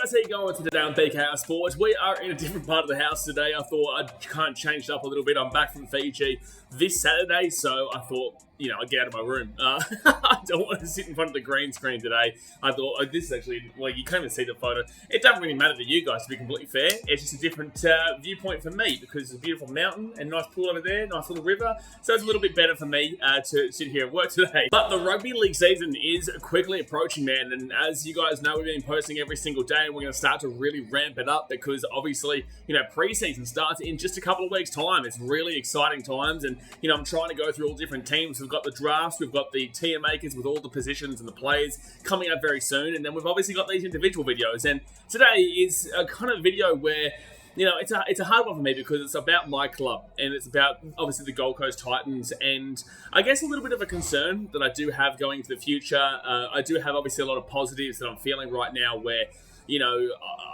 guys, how you going today on BKRsport? We are in a different part of the house today. I thought I'd kind of change it up a little bit. I'm back from Fiji this Saturday, so I thought, I'd get out of my room. I don't want to sit in front of the green screen today. I thought, this is actually, you can't even see the photo. It doesn't really matter to you guys, to be completely fair. It's just a different viewpoint for me because it's a beautiful mountain and nice pool over there, nice little river. So it's a little bit better for me to sit here and work today. But the rugby league season is quickly approaching, man. And as you guys know, we've been posting every single day, and we're going to start to really ramp it up because obviously, pre-season starts in just a couple of weeks' time. It's really exciting times, and I'm trying to go through all different teams. We've got the drafts, we've got the tier makers with all the positions and the players coming up very soon, and then we've obviously got these individual videos. And today is a kind of video where it's a hard one for me because it's about my club and it's about, obviously, the Gold Coast Titans, and I guess a little bit of a concern that I do have going into the future. I do have, obviously, a lot of positives that I'm feeling right now where,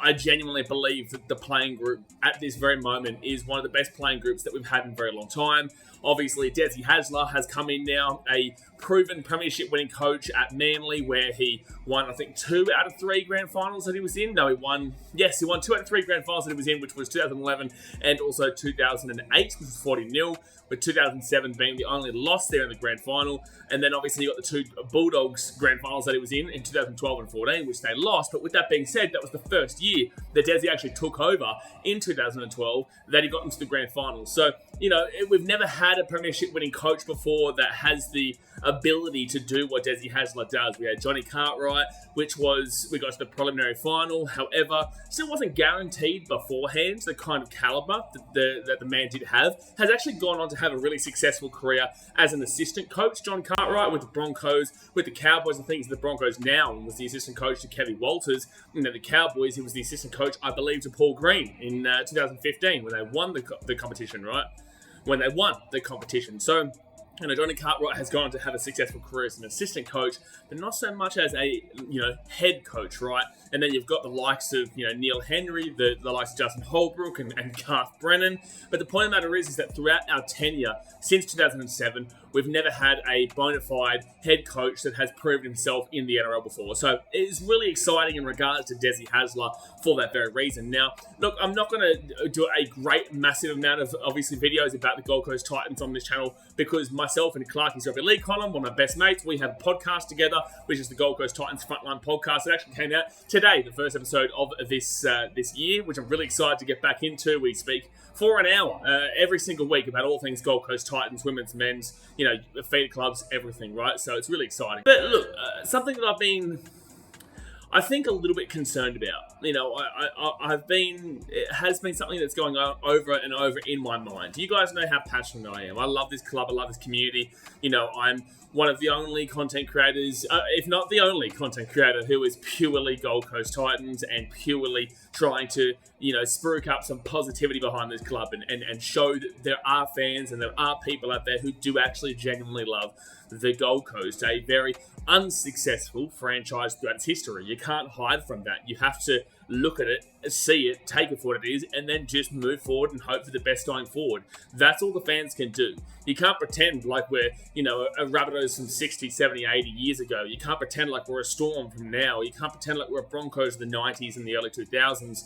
I genuinely believe that the playing group at this very moment is one of the best playing groups that we've had in a very long time. Obviously, Desi Hasler has come in now, a proven premiership winning coach at Manly, where he won, I think, 2 out of 3 grand finals that he was in. No, he won 2 out of 3 grand finals that he was in, which was 2011 and also 2008, which was 40-0, with 2007 being the only loss there in the grand final. And then obviously you got the 2 Bulldogs grand finals that he was in 2012 and 14, which they lost. But with that being said, that was the first year that Desi actually took over in 2012 that he got into the grand finals. So, we've never had a premiership winning coach before that has the ability to do what Desi Hasler does. We had Johnny Cartwright, we got to the preliminary final. However, still wasn't guaranteed beforehand the kind of caliber that the man did have. Has actually gone on to have a really successful career as an assistant coach. John Cartwright with the Broncos, with the Cowboys. I think he's the Broncos now, and was the assistant coach to Kevin Walters. The Cowboys, he was the assistant coach, I believe, to Paul Green in 2015 when they won the competition, right? When they won the competition. So, Johnny Cartwright has gone on to have a successful career as an assistant coach, but not so much as a, head coach, right? And then you've got the likes of, Neil Henry, the likes of Justin Holbrook and Garth Brennan. But the point of the matter is that throughout our tenure, since 2007, we've never had a bona fide head coach that has proved himself in the NRL before. So it is really exciting in regards to Desi Hasler for that very reason. Now, look, I'm not going to do a great, massive amount of, obviously, videos about the Gold Coast Titans on this channel because myself and Clarkie's Rugby League column, one of my best mates, we have a podcast together, which is the Gold Coast Titans Frontline podcast. It actually came out today, the first episode of this year, which I'm really excited to get back into. We speak for an hour every single week about all things Gold Coast Titans, women's, men's, feeder clubs, everything, right? So it's really exciting. But look, something that I've been, I think, a little bit concerned about. It has been something that's going on over and over in my mind. You guys know how passionate I am. I love this club. I love this community. I'm one of the only content creators, if not the only content creator, who is purely Gold Coast Titans and purely trying to, spruik up some positivity behind this club and show that there are fans and there are people out there who do actually genuinely love the Gold Coast, a very unsuccessful franchise throughout its history. You can't hide from that. You have to look at it, see it, take it for what it is, and then just move forward and hope for the best going forward. That's all the fans can do. You can't pretend like we're, a Rabbitohs from 60, 70, 80 years ago. You can't pretend like we're a Storm from now. You can't pretend like we're a Broncos of the 90s and the early 2000s.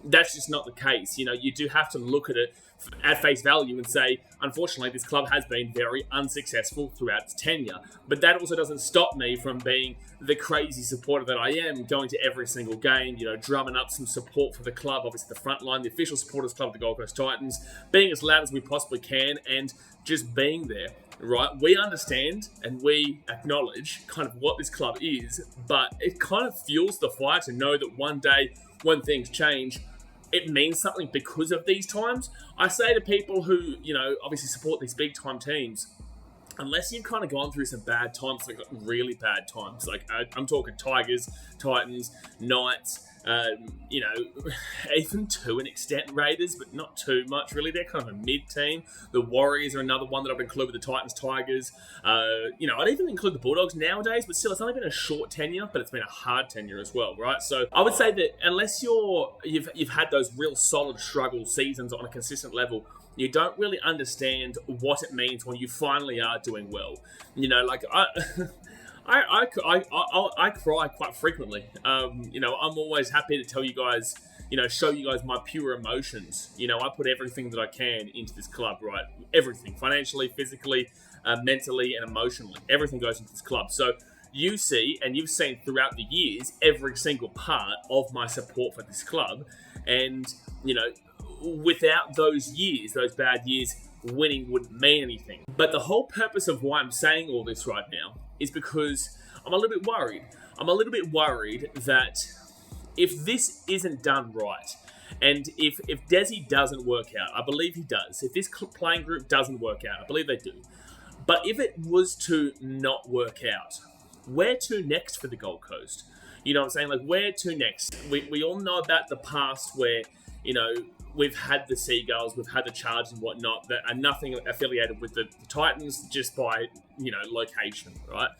That's just not the case. You do have to look at it at face value and say, unfortunately, this club has been very unsuccessful throughout its tenure. But that also doesn't stop me from being the crazy supporter that I am, going to every single game, drumming up some support for the club, obviously the front line, the official supporters club of the Gold Coast Titans, being as loud as we possibly can and just being there, right? We understand and we acknowledge kind of what this club is, but it kind of fuels the fire to know that one day when things change, it means something because of these times. I say to people who, obviously support these big time teams, unless you've kind of gone through some bad times, like really bad times, like I'm talking Tigers, Titans, Knights, even to an extent Raiders, but not too much really. They're kind of a mid team. The Warriors are another one that I've included with the Titans, Tigers. I'd even include the Bulldogs nowadays, but still, it's only been a short tenure, but it's been a hard tenure as well, right? So I would say that unless you've had those real solid struggle seasons on a consistent level, you don't really understand what it means when you finally are doing well. I cry quite frequently. I'm always happy to tell you guys, show you guys my pure emotions. I put everything that I can into this club, right? Everything, financially, physically, mentally, and emotionally. Everything goes into this club. So you see, and you've seen throughout the years, every single part of my support for this club. And, without those years, those bad years, winning wouldn't mean anything. But the whole purpose of why I'm saying all this right now is because I'm a little bit worried. I'm a little bit worried that if this isn't done right, and if Desi doesn't work out, I believe he does. If this playing group doesn't work out, I believe they do. But if it was to not work out, where to next for the Gold Coast? You know what I'm saying? Like, where to next? We all know about the past where, we've had the Seagulls, we've had the Chargers and whatnot that are nothing affiliated with the Titans just by, location, right?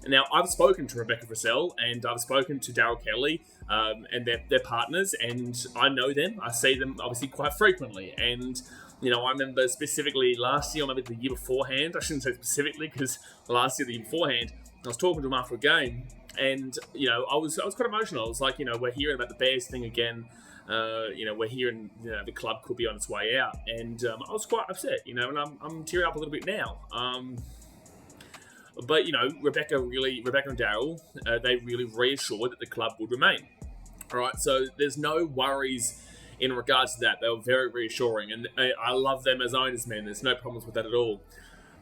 Now, I've spoken to Rebecca Russell and I've spoken to Daryl Kelly and their partners, and I know them. I see them obviously quite frequently. And, I remember specifically last year, or maybe the year beforehand, I shouldn't say specifically because last year, the year beforehand, I was talking to him after a game, and, I was quite emotional. I was like, we're hearing about the Bears thing again. We're hearing the club could be on its way out, and I was quite upset, and I'm tearing up a little bit now. But Rebecca and Daryl, they really reassured that the club would remain. All right, so there's no worries in regards to that. They were very reassuring, and I love them as owners, man. There's no problems with that at all.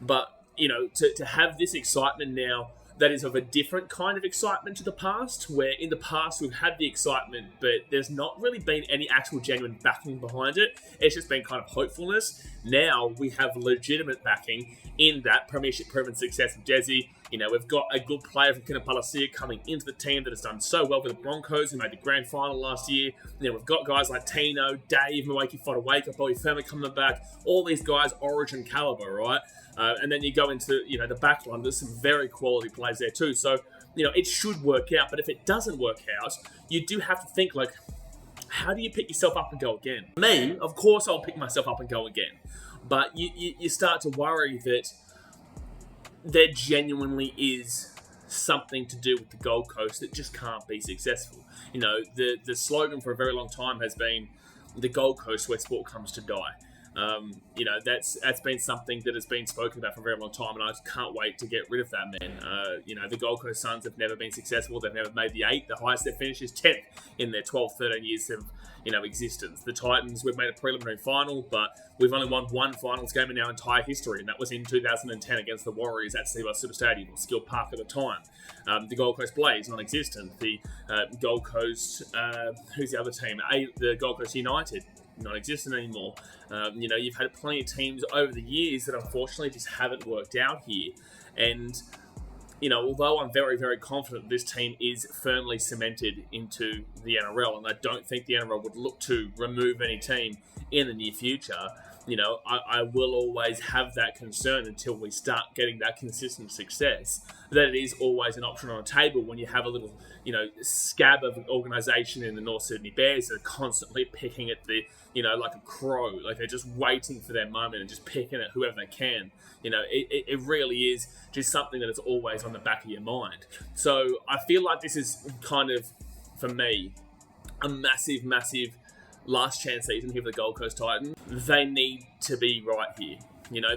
But to have this excitement now, that is of a different kind of excitement to the past, where in the past we've had the excitement, but there's not really been any actual genuine backing behind it. It's just been kind of hopefulness. Now we have legitimate backing in that premiership proven success of Desi. We've got a good player from Kinapalasia coming into the team that has done so well with the Broncos, who made the grand final last year. We've got guys like Tino, Dave, Mwaki Fodawake, Bobby Firma coming back. All these guys, origin caliber, right? And then you go into, the back line. There's some very quality players there too. So, it should work out. But if it doesn't work out, you do have to think, like, how do you pick yourself up and go again? Me, of course, I'll pick myself up and go again. But you start to worry that there genuinely is something to do with the Gold Coast that just can't be successful. The slogan for a very long time has been the Gold Coast where sport comes to die. That's been something that has been spoken about for a very long time, and I just can't wait to get rid of that, man. The Gold Coast Suns have never been successful. They've never made the 8. The highest they've finished is 10th in their 12, 13 years of, existence. The Titans, we've made a preliminary final, but we've only won one finals game in our entire history, and that was in 2010 against the Warriors at Seabus Super Stadium, or Skill Park at the time. The Gold Coast Blaze, non-existent. The Gold Coast, who's the other team? The Gold Coast United, non-existent anymore. You've had plenty of teams over the years that unfortunately just haven't worked out here. And, although I'm very, very confident this team is firmly cemented into the NRL, and I don't think the NRL would look to remove any team in the near future, I will always have that concern until we start getting that consistent success, that it is always an option on the table when you have a little, scab of an organisation in the North Sydney Bears that are constantly picking at the, like a crow, like they're just waiting for their moment and just picking at whoever they can. It really is just something that is always on the back of your mind. So I feel like this is kind of, for me, a massive, massive last chance season here for the Gold Coast Titans. They need to be right here.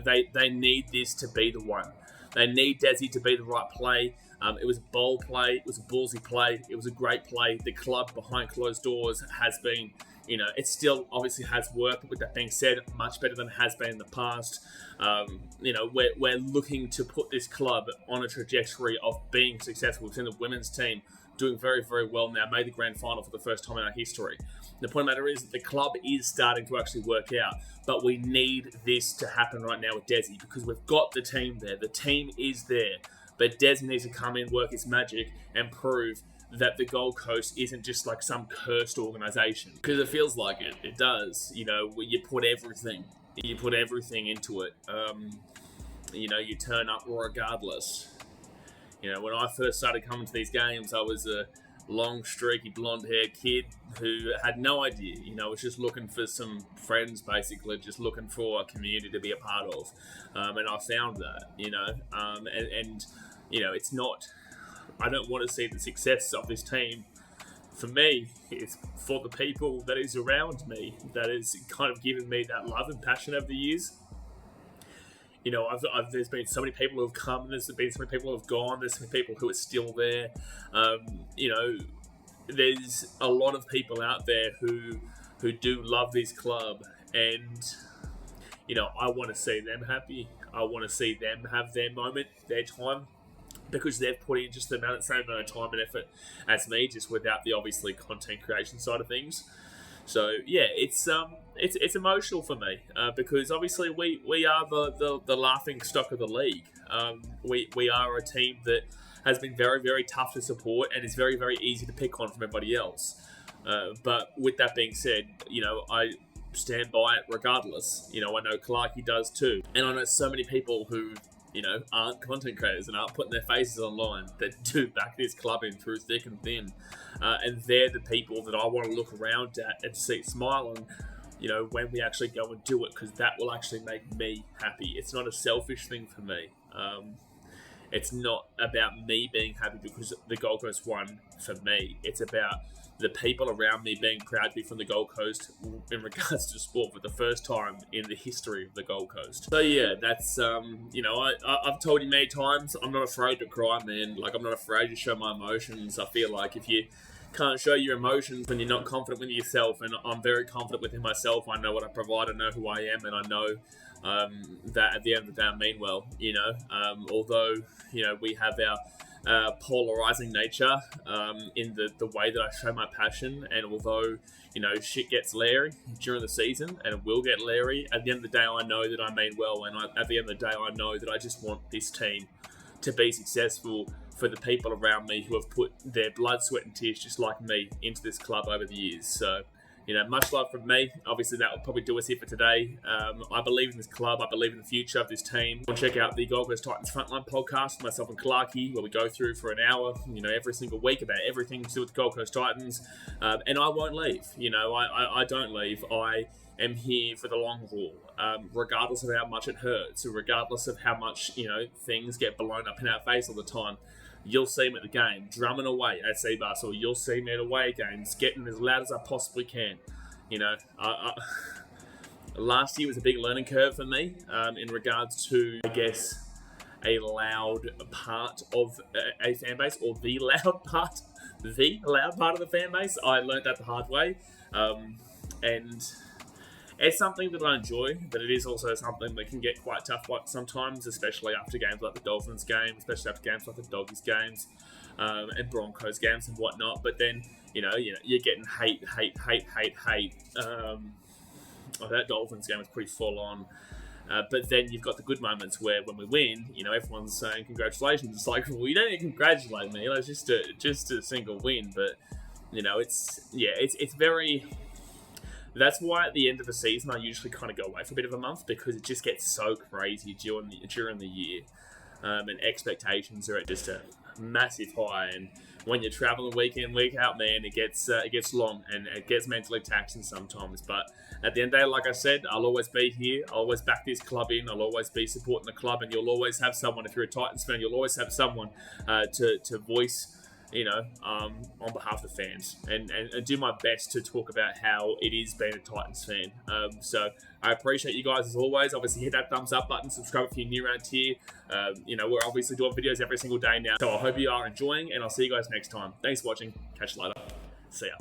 They need this to be the one. They need Desi to be the right play. It was a bold play. It was a ballsy play. It was a great play. The club behind closed doors has been, it still obviously has work. But with that being said, much better than it has been in the past. We're looking to put this club on a trajectory of being successful. We've seen the women's team doing very, very well now. Made the grand final for the first time in our history. The point of the matter is that the club is starting to actually work out, but we need this to happen right now with Desi because we've got the team there. The team is there, but Desi needs to come in, work its magic, and prove that the Gold Coast isn't just like some cursed organisation. Because it feels like it. It does. You put everything. You put everything into it. You turn up regardless. When I first started coming to these games, I was a long, streaky, blonde-haired kid who had no idea. Was just looking for some friends, basically, just looking for a community to be a part of. And I found that, and it's not I don't want to see the success of this team. For me, it's for the people that is around me, that is kind of given me that love and passion over the years. You know, there's been so many people who have come, there's been so many people who have gone, there's so many people who are still there. You know, there's a lot of people out there who do love this club, and you know, I want to see them happy. I want to see them have their moment, their time, because they've put in just the same amount of time and effort as me, just without the obviously content creation side of things. So yeah, it's emotional for me because obviously we are the laughing stock of the league. We are a team that has been very, very tough to support and is very, very easy to pick on from everybody else. But with that being said, you know, I stand by it regardless. You know, I know Clarkey does too, and I know so many people who, you know, aren't content creators and aren't putting their faces online that do back this club in through thick and thin. And they're the people that I want to look around at and see smiling, you know, when we actually go and do it, because that will actually make me happy. It's not a selfish thing for me. It's not about me being happy because the Gold Coast won for me. It's about the people around me being proud to be from the Gold Coast in regards to sport for the first time in the history of the Gold Coast. So yeah, that's, you know, I've told you many times, I'm not afraid to cry, man. Like, I'm not afraid to show my emotions. I feel like if you can't show your emotions when you're not confident with yourself, and I'm very confident within myself, I know what I provide, I know who I am, and I know that at the end of the day I mean well, you know, although, you know, we have our polarizing nature in the way that I show my passion, and although, you know, shit gets leery during the season, and it will get leery, at the end of the day I know that I mean well, and at the end of the day I know that I just want this team to be successful for the people around me who have put their blood, sweat and tears just like me into this club over the years. So, you know, much love from me. Obviously, that will probably do us here for today. I believe in this club. I believe in the future of this team. Go check out the Gold Coast Titans Frontline podcast, myself and Clarkey, where we go through for an hour, you know, every single week about everything to do with the Gold Coast Titans. And I won't leave. You know, I don't leave. I am here for the long haul, regardless of how much it hurts, or regardless of how much, you know, things get blown up in our face all the time. You'll see me at the game, drumming away at Seabass, or you'll see me at away games, getting as loud as I possibly can. You know, last year was a big learning curve for me in regards to, I guess, a loud part of a fan base, or the loud part of the fan base. I learned that the hard way, and it's something that I enjoy, but it is also something that can get quite tough sometimes, especially after games like the Dolphins game, especially after games like the Doggies games, and Broncos games and whatnot. But then, you know, you're getting hate. That Dolphins game was pretty full on. But then you've got the good moments where when we win, you know, everyone's saying congratulations. It's like, well, you don't need to congratulate me. Like, just a single win. But, you know, it's very... That's why at the end of the season I usually kind of go away for a bit of a month, because it just gets so crazy during the year, and expectations are at just a massive high. And when you're traveling week in, week out, man, it gets long and it gets mentally taxing sometimes. But at the end of the day, like I said, I'll always be here. I'll always back this club in. I'll always be supporting the club, and you'll always have someone. If you're a Titans fan, you'll always have someone to voice, you know, on behalf of the fans, and do my best to talk about how it is being a Titans fan. So I appreciate you guys as always. Obviously, hit that thumbs up button, subscribe if you're new around here. You know, we're obviously doing videos every single day now, so I hope you are enjoying, and I'll see you guys next time. Thanks for watching. Catch you later. See ya.